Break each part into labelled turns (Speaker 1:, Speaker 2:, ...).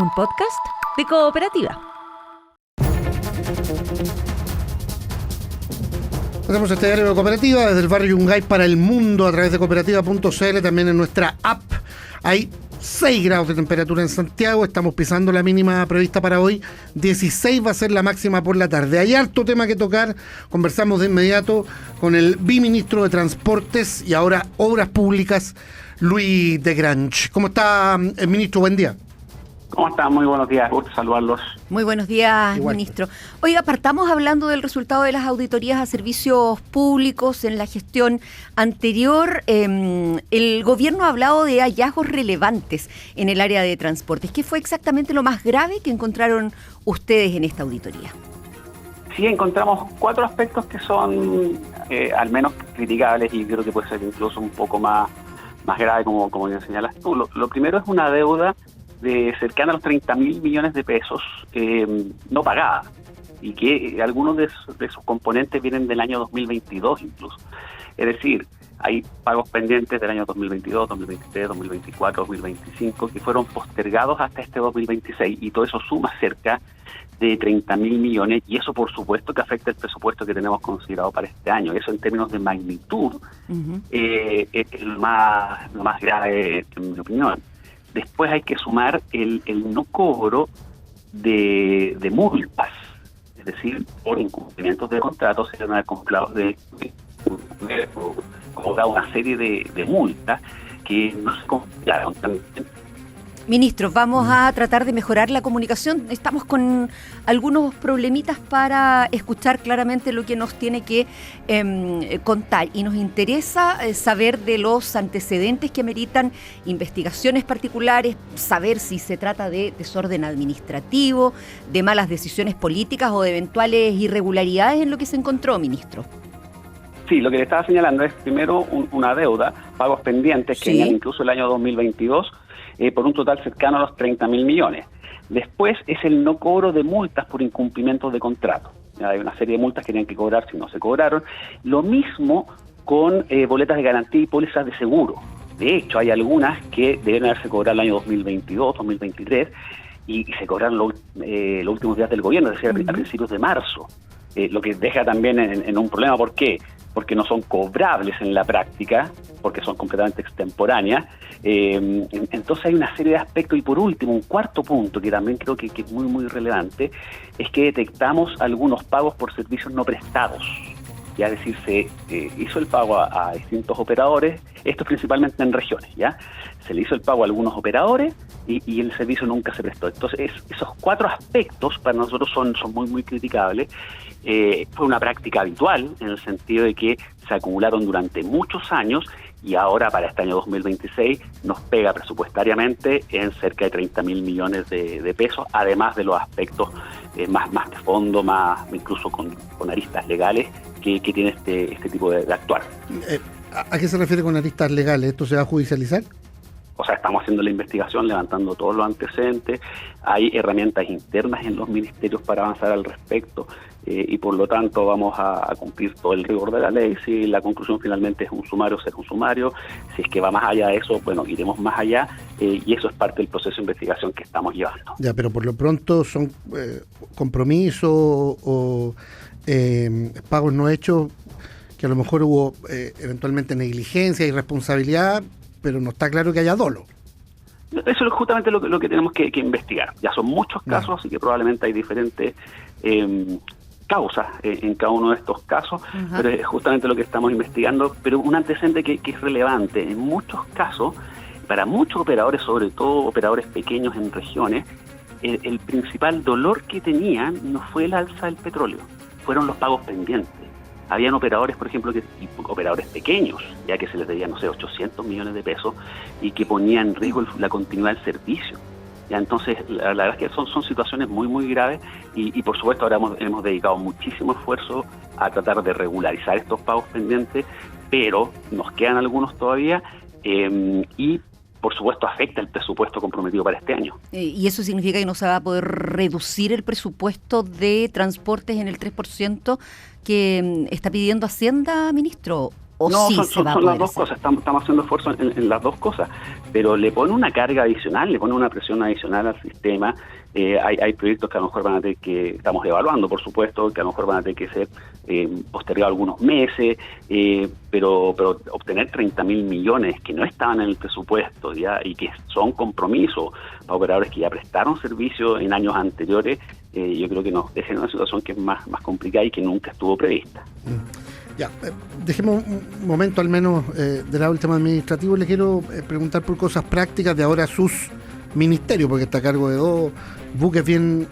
Speaker 1: un podcast de Cooperativa.
Speaker 2: Hacemos este diario de Cooperativa desde el barrio Yungay para el mundo a través de cooperativa.cl, también en nuestra app. Hay 6 grados de temperatura en Santiago, estamos pisando la mínima prevista para hoy, 16 va a ser la máxima por la tarde. Hay harto tema que tocar, conversamos de inmediato con el viceministro de Transportes y ahora Obras Públicas, Luis de Grange. ¿Cómo está, ministro? Buen día.
Speaker 3: ¿Cómo están? Muy buenos días, gusto saludarlos.
Speaker 1: Muy buenos días,
Speaker 2: Igual.
Speaker 1: ministro. Oiga, partamos hablando del resultado de las auditorías a servicios públicos en la gestión anterior. El gobierno ha hablado de hallazgos relevantes en el área de transportes. ¿Qué fue exactamente lo más grave que encontraron ustedes en esta auditoría?
Speaker 3: Sí, encontramos 4 aspectos que son al menos criticables y creo que puede ser incluso un poco más grave, como bien señalas tú. Lo primero es una deuda de cercana a los 30.000 millones de pesos no pagada, y que algunos de sus componentes vienen del año 2022 incluso. Es decir, hay pagos pendientes del año 2022, 2023, 2024, 2025 que fueron postergados hasta este 2026, y todo eso suma cerca de 30.000 millones, y eso por supuesto que afecta el presupuesto que tenemos considerado para este año. Eso en términos de magnitud es lo más grave, en mi opinión. Después hay que sumar el no cobro de multas, es decir, por incumplimientos de contratos se van a cobrado una serie de multas que no se compraron.
Speaker 1: Ministro, vamos a tratar de mejorar la comunicación. Estamos con algunos problemitas para escuchar claramente lo que nos tiene que contar. Y nos interesa saber de los antecedentes que ameritan investigaciones particulares, saber si se trata de desorden administrativo, de malas decisiones políticas o de eventuales irregularidades en lo que se encontró, ministro.
Speaker 3: Sí, lo que le estaba señalando es primero una deuda, pagos pendientes que venían incluso el año 2022, por un total cercano a los 30.000 millones. Después es el no cobro de multas por incumplimientos de contrato. Hay una serie de multas que tenían que cobrar si no se cobraron. Lo mismo con boletas de garantía y pólizas de seguro. De hecho, hay algunas que deben haberse cobrado el año 2022, 2023, y se cobraron los últimos días del gobierno, es decir, a principios de marzo. Lo que deja también en un problema. ¿Por qué? Porque no son cobrables en la práctica, porque son completamente extemporáneas. Entonces hay una serie de aspectos. Y por último, un cuarto punto que también creo que es muy relevante, es que detectamos algunos pagos por servicios no prestados. Ya, es decir, se hizo el pago a distintos operadores, esto principalmente en regiones, ¿ya? Se le hizo el pago a algunos operadores y el servicio nunca se prestó. Entonces, esos 4 aspectos para nosotros son muy criticables. Fue una práctica habitual en el sentido de que se acumularon durante muchos años y ahora para este año 2026 nos pega presupuestariamente en cerca de 30.000 millones de pesos, además de los aspectos más de fondo, más incluso con aristas legales que tiene este tipo de actuar.
Speaker 2: ¿A qué se refiere con aristas legales? ¿Esto se va a judicializar?
Speaker 3: O sea, estamos haciendo la investigación, levantando todos los antecedentes. Hay herramientas internas en los ministerios para avanzar al respecto y por lo tanto vamos a cumplir todo el rigor de la ley. Si la conclusión finalmente es un sumario, será un sumario. Si es que va más allá de eso, bueno, iremos más allá y eso es parte del proceso de investigación que estamos llevando.
Speaker 2: Ya, pero por lo pronto son compromisos o pagos no hechos, que a lo mejor hubo eventualmente negligencia, irresponsabilidad, pero no está claro que haya dolo.
Speaker 3: Eso es justamente lo que tenemos que investigar. Ya son muchos casos, así que probablemente hay diferentes causas en cada uno de estos casos, pero es justamente lo que estamos investigando. Pero un antecedente que es relevante, en muchos casos, para muchos operadores, sobre todo operadores pequeños en regiones, el principal dolor que tenían no fue el alza del petróleo, fueron los pagos pendientes. Habían operadores, por ejemplo, operadores pequeños, ya que se les debía, 800 millones de pesos, y que ponían en riesgo la continuidad del servicio. Ya, entonces, la verdad es que son situaciones muy graves y por supuesto ahora hemos dedicado muchísimo esfuerzo a tratar de regularizar estos pagos pendientes, pero nos quedan algunos todavía y por supuesto afecta el presupuesto comprometido para este año.
Speaker 1: ¿Y eso significa que no se va a poder reducir el presupuesto de transportes en el 3% que está pidiendo Hacienda, ministro? ¿O
Speaker 3: no,
Speaker 1: sí
Speaker 3: son las dos cosas, estamos haciendo esfuerzo en las dos cosas, pero le pone una carga adicional, le pone una presión adicional al sistema. Hay proyectos que a lo mejor van a tener que, estamos evaluando por supuesto, que a lo mejor van a tener que ser postergados algunos meses, pero obtener 30.000 millones que no estaban en el presupuesto ya y que son compromisos para operadores que ya prestaron servicio en años anteriores, yo creo que nos deja en una situación que es más complicada y que nunca estuvo prevista.
Speaker 2: Ya, dejemos un momento al menos del lado del tema administrativo. Le quiero preguntar por cosas prácticas de ahora sus ministerios, porque está a cargo de dos buques bien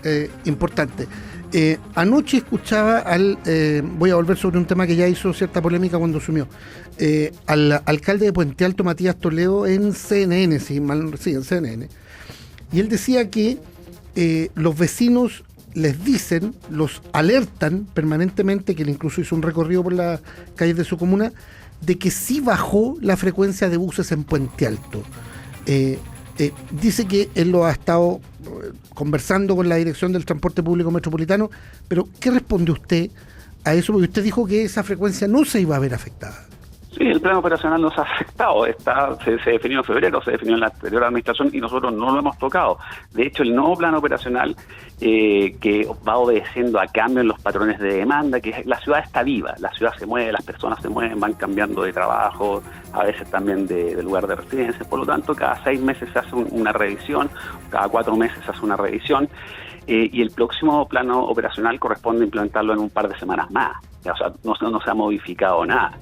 Speaker 2: importantes. Anoche escuchaba voy a volver sobre un tema que ya hizo cierta polémica cuando asumió, al alcalde de Puente Alto, Matías Toledo, en CNN, en CNN. Y él decía que los vecinos les dicen, los alertan permanentemente, que él incluso hizo un recorrido por las calles de su comuna, de que sí bajó la frecuencia de buses en Puente Alto. Dice que él lo ha estado conversando con la Dirección del Transporte Público Metropolitano, pero ¿qué responde usted a eso? Porque usted dijo que esa frecuencia no se iba a ver afectada.
Speaker 3: Sí, el plan operacional nos ha afectado. Se definió en febrero, se definió en la anterior administración y nosotros no lo hemos tocado. De hecho, el nuevo plan operacional que va obedeciendo a cambios en los patrones de demanda, que la ciudad está viva, la ciudad se mueve, las personas se mueven, van cambiando de trabajo, a veces también de lugar de residencia. Por lo tanto, cada 6 meses se hace una revisión, cada 4 meses se hace una revisión. Y el próximo plano operacional corresponde implementarlo en un par de semanas más. O sea, no se ha modificado nada.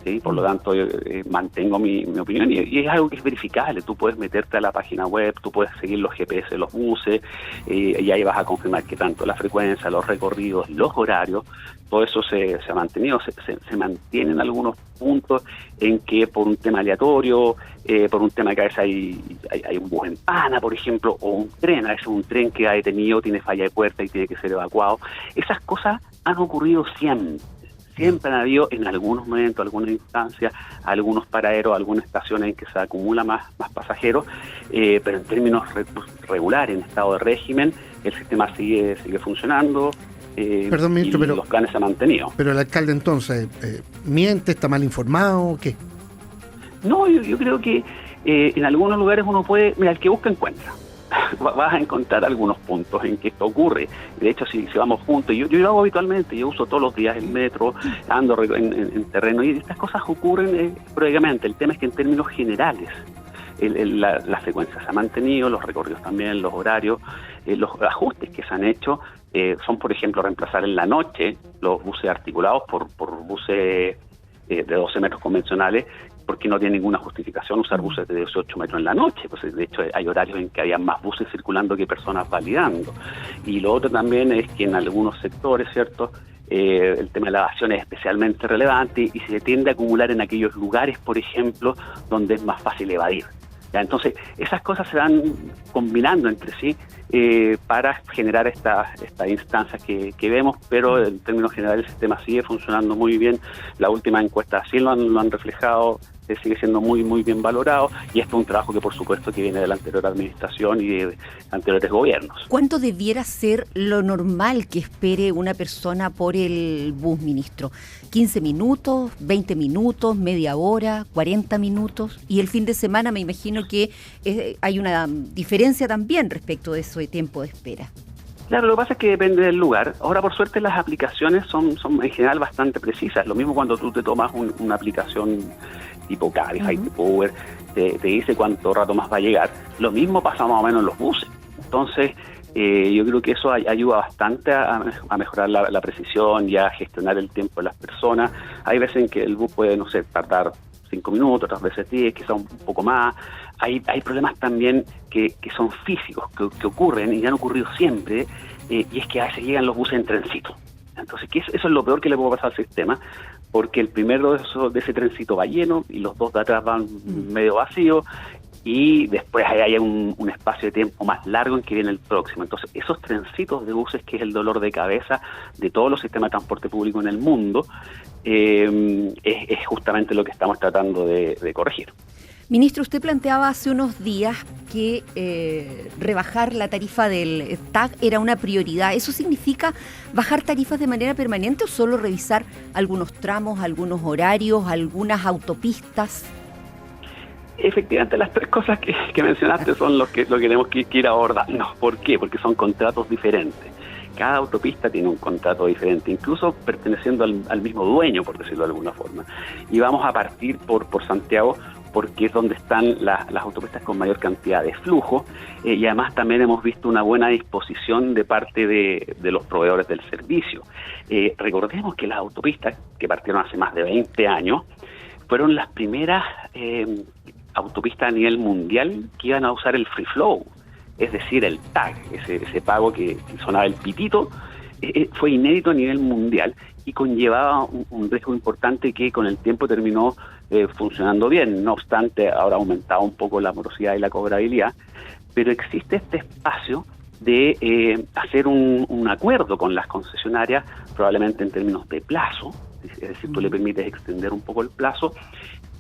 Speaker 3: ¿Sí? Por lo tanto, yo mantengo mi opinión y es algo que es verificable. Tú puedes meterte a la página web, tú puedes seguir los GPS de los buses y ahí vas a confirmar que tanto la frecuencia, los recorridos, los horarios, todo eso se ha mantenido. Se mantienen algunos puntos en que por un tema aleatorio, por un tema que a veces hay un bus en pana, por ejemplo, o un tren, a veces un tren que ha detenido, tiene falla de puerta y tiene que ser evacuado. Esas cosas han ocurrido siempre. Siempre han habido en algunos momentos, algunas instancias, algunos paraderos, algunas estaciones en que se acumula más pasajeros, pero en términos regulares, en estado de régimen, el sistema sigue funcionando.
Speaker 2: Perdón, ministro, pero
Speaker 3: los planes se han mantenido.
Speaker 2: Pero el alcalde entonces, ¿miente, está mal informado, qué?
Speaker 3: No, yo creo que en algunos lugares uno puede, mira, el que busca encuentra. Vas a encontrar algunos puntos en que esto ocurre. De hecho, si vamos juntos, yo lo hago habitualmente, yo uso todos los días el metro, ando en terreno, y estas cosas ocurren periódicamente. El tema es que en términos generales la frecuencia se ha mantenido, los recorridos también, los horarios, los ajustes que se han hecho son, por ejemplo, reemplazar en la noche los buses articulados por buses de 12 metros convencionales, porque no tiene ninguna justificación usar buses de 18 metros en la noche. Pues de hecho hay horarios en que había más buses circulando que personas validando. Y lo otro también es que en algunos sectores, ¿cierto?, el tema de la evasión es especialmente relevante y se tiende a acumular en aquellos lugares, por ejemplo, donde es más fácil evadir. ¿Ya? Entonces, esas cosas se van combinando entre sí para generar estas instancias que vemos, pero en términos generales el sistema sigue funcionando muy bien. La última encuesta sí lo han reflejado, sigue siendo muy muy bien valorado, y esto es un trabajo que por supuesto que viene de la anterior administración y de anteriores gobiernos.
Speaker 1: ¿Cuánto debiera ser lo normal que espere una persona por el bus, ministro? ¿15 minutos, 20 minutos, media hora, 40 minutos? Y el fin de semana me imagino que hay una diferencia también respecto de ese tiempo de espera.
Speaker 3: Claro, lo que pasa es que depende del lugar. Ahora, por suerte, las aplicaciones son en general bastante precisas. Lo mismo cuando tú te tomas una aplicación tipo Cabify, tipo Uber, te dice cuánto rato más va a llegar. Lo mismo pasa más o menos en los buses. Entonces, yo creo que eso ayuda bastante a mejorar la precisión y a gestionar el tiempo de las personas. Hay veces en que el bus puede, no sé, tardar 5 minutos, otras veces 10, quizás un poco más. Hay problemas también que son físicos, que ocurren y han ocurrido siempre, y es que a veces llegan los buses en trencito. Entonces, eso es lo peor que le puede pasar al sistema, porque el primero de ese trencito va lleno y los dos de atrás van medio vacíos, y después hay un espacio de tiempo más largo en que viene el próximo. Entonces, esos trencitos de buses, que es el dolor de cabeza de todos los sistemas de transporte público en el mundo, es justamente lo que estamos tratando de corregir.
Speaker 1: Ministro, usted planteaba hace unos días que rebajar la tarifa del TAG era una prioridad. ¿Eso significa bajar tarifas de manera permanente o solo revisar algunos tramos, algunos horarios, algunas autopistas?
Speaker 3: Efectivamente, las tres cosas que mencionaste son lo que tenemos que ir abordando. ¿Por qué? Porque son contratos diferentes. Cada autopista tiene un contrato diferente, incluso perteneciendo al mismo dueño, por decirlo de alguna forma. Y vamos a partir por Santiago, porque es donde están las autopistas con mayor cantidad de flujo, y además también hemos visto una buena disposición de parte de los proveedores del servicio. Recordemos que las autopistas, que partieron hace más de 20 años, fueron las primeras autopistas a nivel mundial que iban a usar el free flow, es decir, el TAG, ese pago que sonaba el pitito, fue inédito a nivel mundial y conllevaba un riesgo importante que con el tiempo terminó funcionando bien. No obstante, ahora ha aumentado un poco la morosidad y la cobrabilidad, pero existe este espacio de hacer un acuerdo con las concesionarias, probablemente en términos de plazo, es decir, tú le permites extender un poco el plazo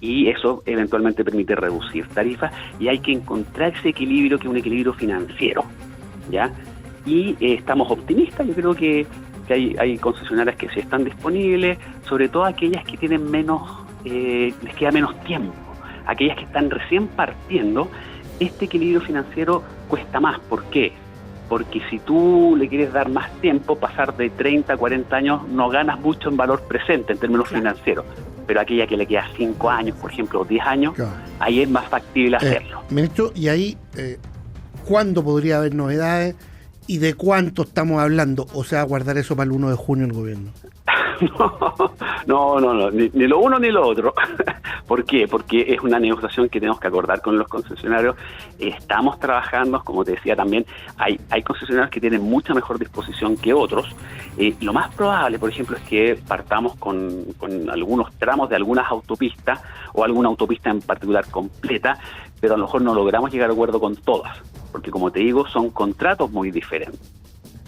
Speaker 3: y eso eventualmente permite reducir tarifas, y hay que encontrar ese equilibrio, que es un equilibrio financiero, ¿ya? Y estamos optimistas. Yo creo que hay concesionarias que sí están disponibles, sobre todo aquellas que tienen les queda menos tiempo, aquellas que están recién partiendo. Este equilibrio financiero cuesta más. ¿Por qué? Porque si tú le quieres dar más tiempo, pasar de 30 a 40 años, no ganas mucho en valor presente en términos financieros. Pero aquella que le queda 5 años, por ejemplo, o 10 años, ahí es más factible hacerlo.
Speaker 2: Ministro, y ahí, ¿cuándo podría haber novedades y de cuánto estamos hablando? ¿O sea, guardar eso para el 1 de junio el gobierno?
Speaker 3: No, ni lo uno ni lo otro. ¿Por qué? Porque es una negociación que tenemos que acordar con los concesionarios. Estamos trabajando, como te decía también, hay concesionarios que tienen mucha mejor disposición que otros. Lo más probable, por ejemplo, es que partamos con algunos tramos de algunas autopistas o alguna autopista en particular completa, pero a lo mejor no logramos llegar a acuerdo con todas, porque como te digo, son contratos muy diferentes.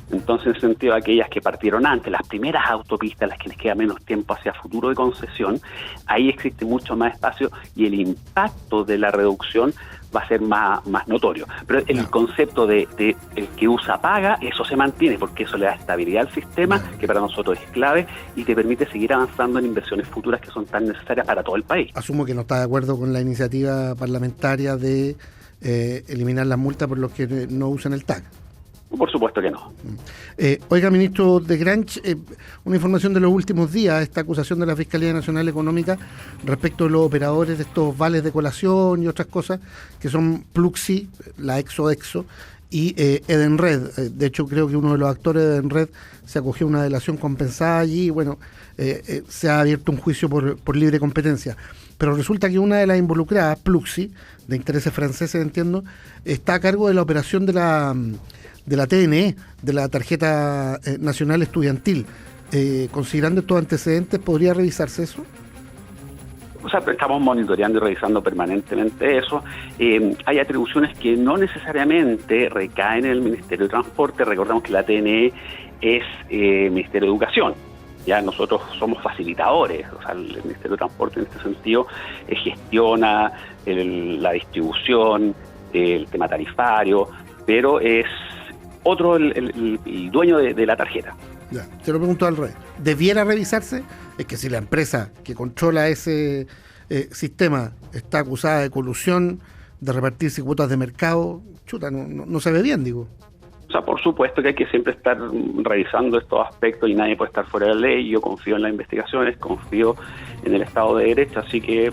Speaker 3: Entonces, en el sentido de aquellas que partieron antes, las primeras autopistas, las que les queda menos tiempo hacia futuro de concesión, ahí existe mucho más espacio y el impacto de la reducción va a ser más notorio. Pero el concepto de el que usa paga, eso se mantiene, porque eso le da estabilidad al sistema, que para nosotros es clave, y te permite seguir avanzando en inversiones futuras que son tan necesarias para todo el país.
Speaker 2: Asumo que no está de acuerdo con la iniciativa parlamentaria de eliminar las multas por los que no usan el TAG.
Speaker 3: Por supuesto que no.
Speaker 2: Oiga, ministro de Granch, una información de los últimos días, esta acusación de la Fiscalía Nacional Económica respecto a los operadores de estos vales de colación y otras cosas, que son Pluxee, la Exo y Edenred. De hecho, creo que uno de los actores de Edenred se acogió a una delación compensada allí y bueno, se ha abierto un juicio por libre competencia. Pero resulta que una de las involucradas, Pluxee, de intereses franceses, entiendo, está a cargo de la operación de la TNE, de la Tarjeta Nacional Estudiantil. Considerando estos antecedentes, ¿podría revisarse eso?
Speaker 3: O sea, estamos monitoreando y revisando permanentemente eso. Hay atribuciones que no necesariamente recaen en el Ministerio de Transporte. Recordemos que la TNE es Ministerio de Educación. Ya nosotros somos facilitadores, o sea, el Ministerio de Transporte en este sentido gestiona la distribución, el tema tarifario, pero es otro el dueño de la tarjeta.
Speaker 2: Ya, te lo pregunto al revés. ¿Debiera revisarse? Es que si la empresa que controla ese sistema está acusada de colusión, de repartirse cuotas de mercado, chuta, no se ve bien, digo.
Speaker 3: O sea, por supuesto que hay que siempre estar revisando estos aspectos y nadie puede estar fuera de la ley. Yo confío en las investigaciones, confío en el Estado de Derecho, así que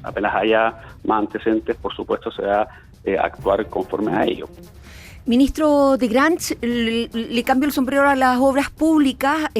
Speaker 3: apenas haya más antecedentes, por supuesto se va a actuar conforme a ello.
Speaker 1: Ministro de Granch, le cambio el sombrero a las obras públicas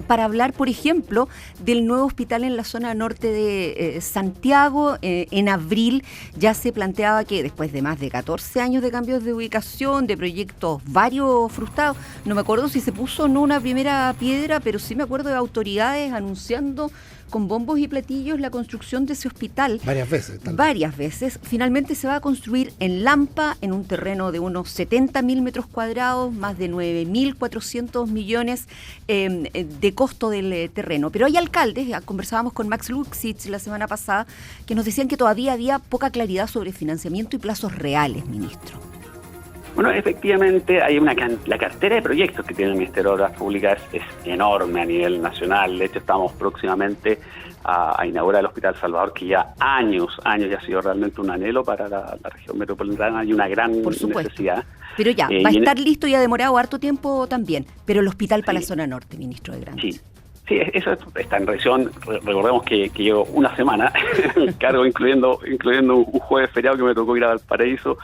Speaker 1: para hablar, por ejemplo, del nuevo hospital en la zona norte de Santiago. En abril ya se planteaba que después de más de 14 años de cambios de ubicación, de proyectos varios frustrados, no me acuerdo si se puso o no una primera piedra, pero sí me acuerdo de autoridades anunciando con bombos y platillos la construcción de ese hospital.
Speaker 2: Varias veces.
Speaker 1: Varias veces. Finalmente se va a construir en Lampa, en un terreno de unos 70.000 metros cuadrados, más de 9.400 millones de costo del terreno. Pero hay alcaldes, conversábamos con Max Luxich la semana pasada, que nos decían que todavía había poca claridad sobre financiamiento y plazos reales, ministro.
Speaker 3: Bueno, efectivamente hay la cartera de proyectos que tiene el Ministerio de Obras Públicas es enorme a nivel nacional. De hecho, estamos próximamente a inaugurar el Hospital Salvador, que ya años ya ha sido realmente un anhelo para la región metropolitana y una gran necesidad.
Speaker 1: Pero ya, va a estar listo y ha demorado harto tiempo también. Pero el hospital para la zona norte, ministro de Grandes.
Speaker 3: Sí, eso está en revisión. Recordemos que llevo una semana en cargo, incluyendo un jueves feriado que me tocó ir a Valparaíso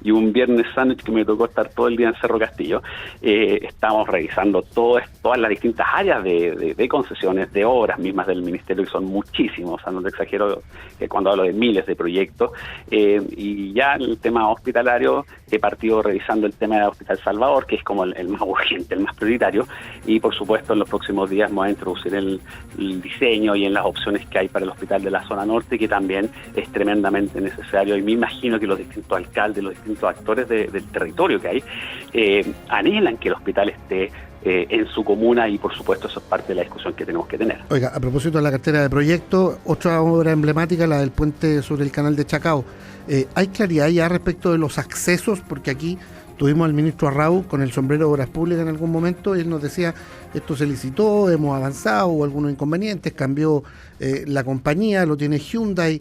Speaker 3: y un viernes sándwich que me tocó estar todo el día en Cerro Castillo. Estamos revisando todas las distintas áreas de concesiones, de obras mismas del Ministerio, que son muchísimos, o sea, no te exagero cuando hablo de miles de proyectos. Y ya en el tema hospitalario he partido revisando el tema del Hospital Salvador, que es como el más urgente, el más prioritario, y por supuesto en los próximos días me voy a introducir el diseño y en las opciones que hay para el hospital de la zona norte, que también es tremendamente necesario, y me imagino que los distintos alcaldes, los distintos actores del territorio que hay, anhelan que el hospital esté en su comuna, y por supuesto eso es parte de la discusión que tenemos que tener.
Speaker 2: Oiga, a propósito de la cartera de proyectos, otra obra emblemática, la del puente sobre el canal de Chacao. ¿Hay claridad ya respecto de los accesos? Porque aquí tuvimos al ministro Arrau con el sombrero de Obras Públicas en algún momento, y él nos decía, esto se licitó, hemos avanzado, hubo algunos inconvenientes, cambió la compañía, lo tiene Hyundai,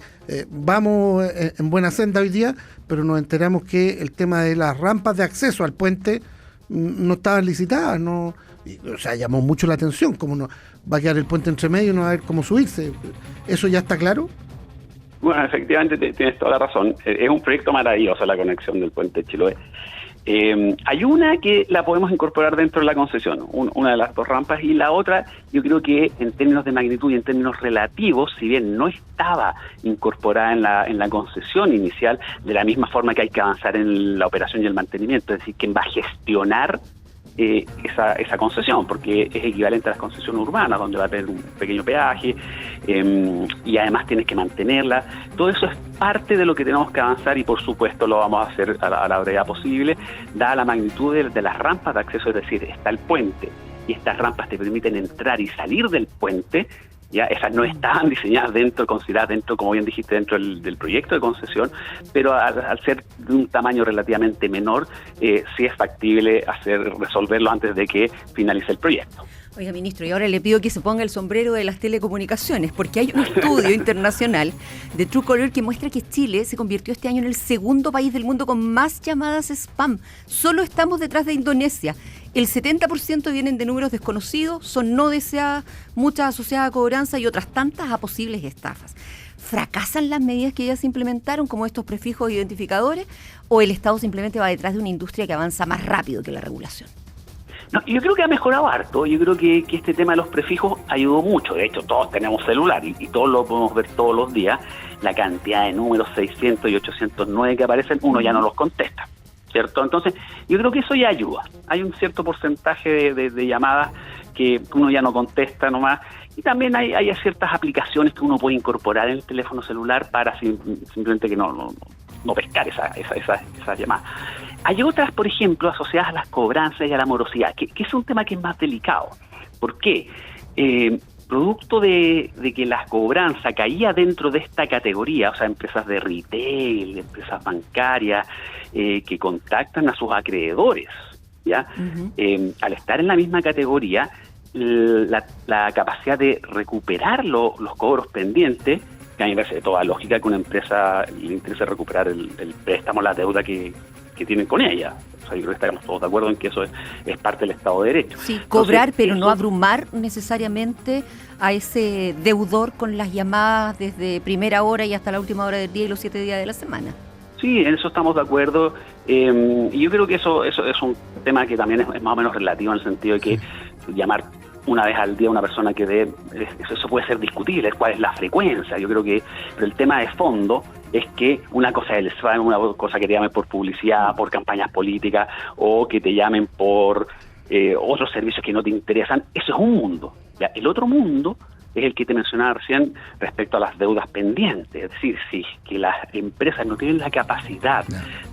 Speaker 2: vamos en buena senda hoy día, pero nos enteramos que el tema de las rampas de acceso al puente no estaban licitadas, o sea, llamó mucho la atención, como no va a quedar el puente entre medio y no va a ver cómo subirse. ¿Eso ya está claro?
Speaker 3: Bueno, efectivamente tienes toda la razón. Es un proyecto maravilloso la conexión del puente Chiloé. Hay una que la podemos incorporar dentro de la concesión, una de las dos rampas, y la otra, yo creo que en términos de magnitud y en términos relativos, si bien no estaba incorporada en la concesión inicial, de la misma forma que hay que avanzar en la operación y el mantenimiento, es decir, quién va a gestionar esa concesión, porque es equivalente a las concesiones urbanas, donde va a tener un pequeño peaje, y además tienes que mantenerla. Todo eso es parte de lo que tenemos que avanzar, y por supuesto lo vamos a hacer a la brevedad posible, dada la magnitud de las rampas de acceso. Es decir, está el puente y estas rampas te permiten entrar y salir del puente. Ya esas no estaban diseñadas consideradas dentro, como bien dijiste, dentro del proyecto de concesión, pero al ser de un tamaño relativamente menor, sí es factible resolverlo antes de que finalice el proyecto.
Speaker 1: Oiga, ministro, y ahora le pido que se ponga el sombrero de las telecomunicaciones, porque hay un estudio internacional de Truecaller que muestra que Chile se convirtió este año en el segundo país del mundo con más llamadas spam. Solo estamos detrás de Indonesia. El 70% vienen de números desconocidos, son no deseadas, muchas asociadas a cobranza y otras tantas a posibles estafas. ¿Fracasan las medidas que ya se implementaron, como estos prefijos identificadores, o el Estado simplemente va detrás de una industria que avanza más rápido que la regulación?
Speaker 3: No, yo creo que ha mejorado harto. Yo creo que este tema de los prefijos ayudó mucho. De hecho, todos tenemos celular y todos lo podemos ver todos los días. La cantidad de números 600 y 809 que aparecen, uno ya no los contesta, ¿cierto? Entonces, yo creo que eso ya ayuda. Hay un cierto porcentaje de llamadas que uno ya no contesta nomás. Y también hay ciertas aplicaciones que uno puede incorporar en el teléfono celular para simplemente que no pescar esas llamadas. Hay otras, por ejemplo, asociadas a las cobranzas y a la morosidad, que es un tema que es más delicado. ¿Por qué? Producto de que la cobranza caía dentro de esta categoría, o sea, empresas de retail, empresas bancarias, que contactan a sus acreedores, ¿ya? Uh-huh. Al estar en la misma categoría, la capacidad de recuperar los cobros pendientes, que a mí me parece de toda lógica que una empresa le interese recuperar el préstamo, la deuda que tienen con ella. O sea, yo creo que estaremos todos de acuerdo en que eso es parte del Estado de Derecho.
Speaker 1: Sí, cobrar, entonces, pero no abrumar necesariamente a ese deudor con las llamadas desde primera hora y hasta la última hora del día y los 7 días de la semana.
Speaker 3: Sí, en eso estamos de acuerdo. Y yo creo que eso es un tema que también es más o menos relativo, en el sentido de que llamar una vez al día a una persona que eso puede ser discutible, cuál es la frecuencia. Yo creo que, pero el tema de fondo es que una cosa es el spam, una cosa que te llamen por publicidad, por campañas políticas, o que te llamen por otros servicios que no te interesan. Eso es un mundo. ¿Ya? El otro mundo es el que te mencionaba recién respecto a las deudas pendientes. Es decir, si que las empresas no tienen la capacidad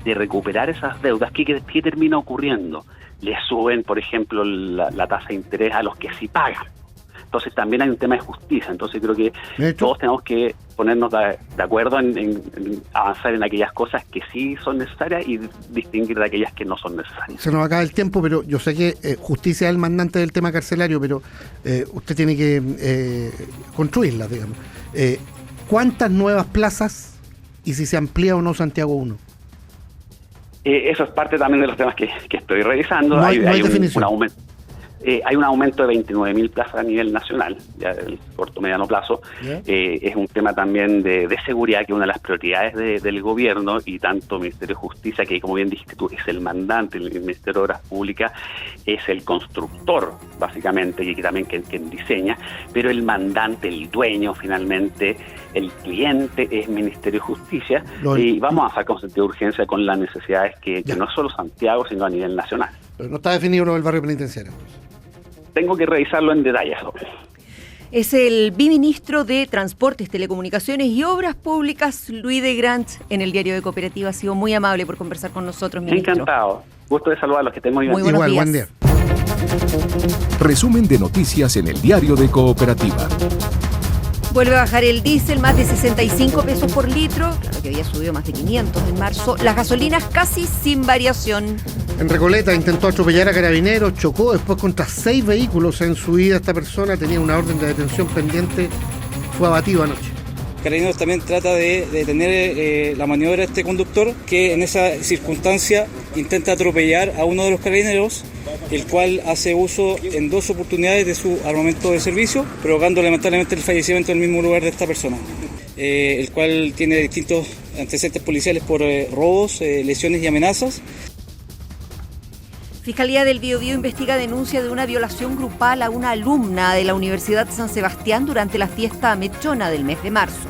Speaker 3: de recuperar esas deudas, ¿qué termina ocurriendo? Les suben, por ejemplo, la tasa de interés a los que sí pagan. Entonces también hay un tema de justicia. Entonces creo que todos tenemos que ponernos de acuerdo en avanzar en aquellas cosas que sí son necesarias y distinguir de aquellas que no son necesarias.
Speaker 2: Se nos acaba el tiempo, pero yo sé que justicia es el mandante del tema carcelario, pero usted tiene que construirla, digamos. ¿Cuántas nuevas plazas y si se amplía o no Santiago 1?
Speaker 3: Eso es parte también de los temas que estoy revisando.
Speaker 2: No hay definición.
Speaker 3: Hay un aumento de 29.000 plazas a nivel nacional, ya el corto mediano plazo. Es un tema también de seguridad, que es una de las prioridades del gobierno, y tanto el Ministerio de Justicia, que como bien dijiste tú, es el mandante, el Ministerio de Obras Públicas es el constructor, básicamente, y que también quien diseña, pero el mandante, el dueño, finalmente, el cliente es el Ministerio de Justicia, y vamos a avanzar con sentido de urgencia con las necesidades que no es solo Santiago, sino a nivel nacional.
Speaker 2: Pero no está definido el barrio penitenciario.
Speaker 3: Tengo que revisarlo en detalle.
Speaker 1: Es el viceministro de Transportes, Telecomunicaciones y Obras Públicas, Luis de Grant, en el Diario de Cooperativa. Ha sido muy amable por conversar con nosotros, ministro.
Speaker 3: Encantado. Gusto de saludarlos, que estén muy bien.
Speaker 1: Muy buenos días.
Speaker 2: Buen día.
Speaker 4: Resumen de noticias en el Diario de Cooperativa.
Speaker 1: Vuelve a bajar el diésel, más de 65 pesos por litro. Claro que había subido más de 500 en marzo. Las gasolinas casi sin variación.
Speaker 2: En Recoleta intentó atropellar a carabineros, chocó después contra 6 vehículos en su vida. Esta persona tenía una orden de detención pendiente, fue abatido anoche.
Speaker 5: Carabineros también trata de detener la maniobra de este conductor, que en esa circunstancia intenta atropellar a uno de los carabineros, el cual hace uso en 2 oportunidades de su armamento de servicio, provocando lamentablemente el fallecimiento en el mismo lugar de esta persona, el cual tiene distintos antecedentes policiales por robos, lesiones y amenazas.
Speaker 1: Fiscalía del Biobío investiga denuncia de una violación grupal a una alumna de la Universidad de San Sebastián durante la fiesta mechona del mes de marzo.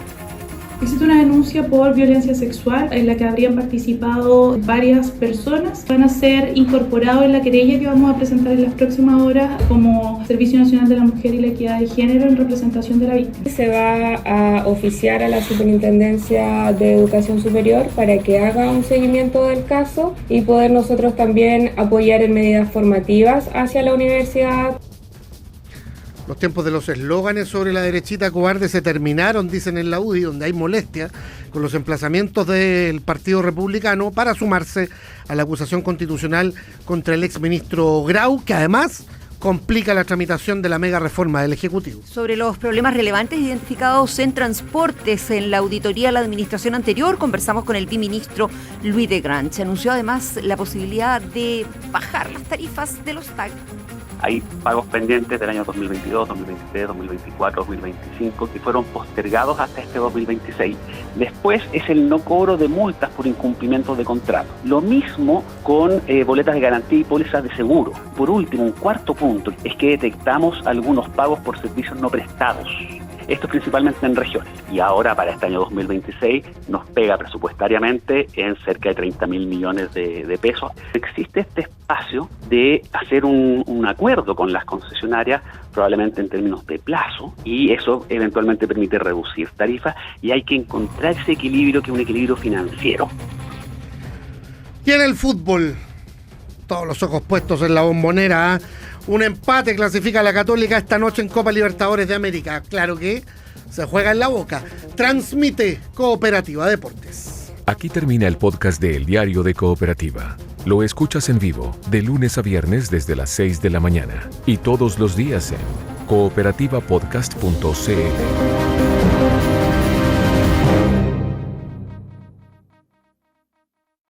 Speaker 6: Existe una denuncia por violencia sexual en la que habrían participado varias personas. Van a ser incorporados en la querella que vamos a presentar en las próximas horas como Servicio Nacional de la Mujer y la Equidad de Género en representación de la víctima.
Speaker 7: Se va a oficiar a la Superintendencia de Educación Superior para que haga un seguimiento del caso y poder nosotros también apoyar en medidas formativas hacia la universidad.
Speaker 2: Los tiempos de los eslóganes sobre la derechita cobarde se terminaron, dicen en la UDI, donde hay molestia con los emplazamientos del Partido Republicano para sumarse a la acusación constitucional contra el exministro Grau, que además complica la tramitación de la mega reforma del Ejecutivo.
Speaker 1: Sobre los problemas relevantes identificados en transportes en la auditoría de la administración anterior, conversamos con el viceministro Luis de Grant. Se anunció además la posibilidad de bajar las tarifas de los TAG.
Speaker 3: Hay pagos pendientes del año 2022, 2023, 2024, 2025 que fueron postergados hasta este 2026. Después es el no cobro de multas por incumplimiento de contrato. Lo mismo con boletas de garantía y pólizas de seguro. Por último, un cuarto punto es que detectamos algunos pagos por servicios no prestados. Esto principalmente en regiones. Y ahora para este año 2026 nos pega presupuestariamente en cerca de 30.000 millones de pesos. Existe este espacio de hacer un acuerdo con las concesionarias, probablemente en términos de plazo, y eso eventualmente permite reducir tarifas, y hay que encontrar ese equilibrio, que es un equilibrio financiero.
Speaker 2: Y en el fútbol, todos los ojos puestos en la Bombonera, ¿eh? Un empate clasifica a la Católica esta noche en Copa Libertadores de América. Claro que se juega en la Boca. Transmite Cooperativa Deportes.
Speaker 4: Aquí termina el podcast de El Diario de Cooperativa. Lo escuchas en vivo de lunes a viernes desde las 6 de la mañana y todos los días en cooperativapodcast.cl.